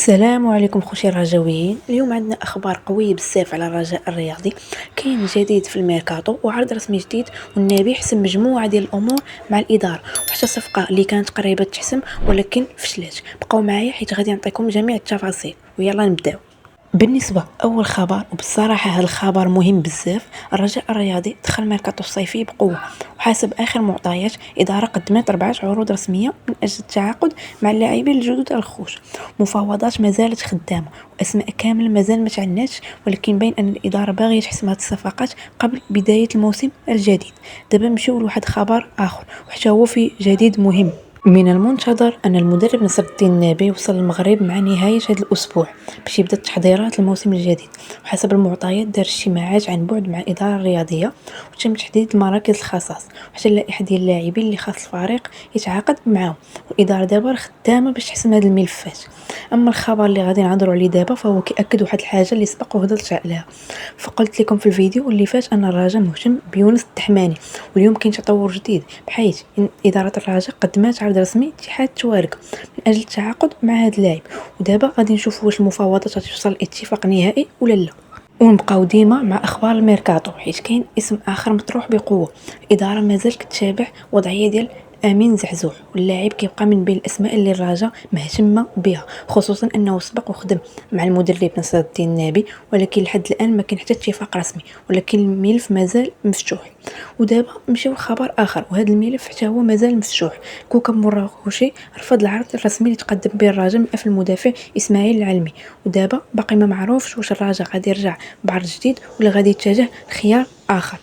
السلام عليكم خوشي الرجاويين. اليوم عندنا اخبار قويه بزاف على الرجاء الرياضي. كاين جديد في الميركاتو وعرض رسمي جديد، والنبي حسم مجموعه ديال الامور مع الاداره، وحتى صفقه اللي كانت قريبه تحسم ولكن فشلت. بقاو معايا حيت غادي نعطيكم جميع التفاصيل ويلا نبداو. بالنسبه اول خبر، وبصراحه هذا الخبر مهم بزاف، الرجاء الرياضي دخل ميركاتو الصيفي بقوه، وحسب اخر معطيات الاداره قدمت 4 عروض رسميه من اجل التعاقد مع اللاعبين الجدد الخوش. مفاوضات ما زالت خدامه واسماء كامل مازال ما تعناتش، ولكن باين ان الاداره باغيه تحسم هذه الصفقات قبل بدايه الموسم الجديد. دابا نمشيو لواحد خبر اخر وحتى هو في جديد مهم. من المنتظر أن المدرب نصر الدين النابي وصل المغرب مع نهاية هذا الأسبوع باش يبدا التحضيرات للموسم الجديد، وحسب المعطيات دار اجتماعات عن بعد مع الإدارة الرياضية، وتم تحديد المراكز الخصاص وحتى اللائحة ديال اللاعبين اللي خاص الفريق يتعاقد معاهم، والإدارة دابا خدامة باش تحسم هاد الملفات. أما الخبر اللي غادي نهضروا عليه دابا فهو كيأكد واحد الحاجة اللي سبق وهضرت عليها، فقلت لكم في الفيديو اللي فات أن الرجاء مهتم بيونس التحماني، واليوم كاين تطور جديد بحيث إن إدارة الرجاء قدمت عرض رسمي اتحاد توارق من اجل التعاقد مع هذا اللاعب، ودابا غادي نشوفوا واش المفاوضات غتوصل لاتفاق نهائي ولا لا. ونبقاو ديما مع اخبار الميركاتو حيت كاين اسم اخر مطروح بقوه. الاداره مازال كتتابع وضعيه ديال امين زحزوح، واللاعب كيبقى من بين الاسماء اللي الرجاء مهتمه بها، خصوصا انه سبق وخدم مع المدرب نصر الدين النابي، ولكن لحد الان ما كاين حتى اتفاق رسمي، ولكن الملف مازال مفتوح. ودابا نمشيو لخبر اخر، وهذا الملف حتى هو مازال مفتوح. كوكب مراكشي رفض العرض الرسمي اللي تقدم به الرجاء من اجل المدافع اسماعيل العلمي، ودابا باقي ما معروفش واش الرجاء غادي يرجع بعرض جديد ولا غادي يتجه لخيار اخر.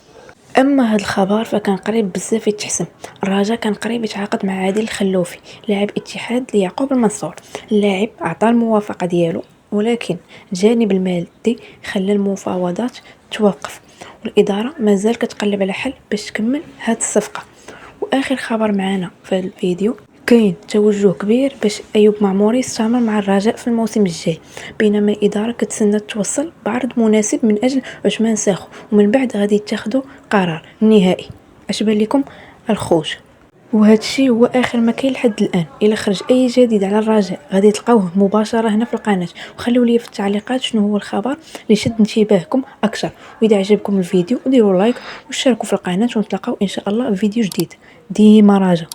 اما هذا الخبر فكان قريب بزاف يتحسم. الرجاء كان قريب يتعاقد مع عادل الخلوفي لاعب اتحاد ليعقوب المنصور. اللاعب اعطى الموافقه ديالو، ولكن الجانب المادي خلى المفاوضات توقف، والاداره مازال كتقلب على حل باش تكمل هذه الصفقه. واخر خبر معنا في الفيديو، كاين توجه كبير باش ايوب معموري يستمر مع الرجاء في الموسم الجاي، بينما الاداره كتسنى توصل بعرض مناسب من اجل عثمان ساخو، ومن بعد غادي يتخذوا قرار نهائي. اش بان لكم الخوج؟ وهذا الشيء هو اخر ما كاين لحد الان. الا خرج اي جديد على الرجاء غادي تلقاوه مباشره هنا في القناه، وخليوا لي في التعليقات شنو هو الخبر اللي شد انتباهكم اكثر. واذا عجبكم الفيديو ديروا لايك واشتركوا في القناه، ونتلاقاو ان شاء الله في فيديو جديد. ديما رجاء.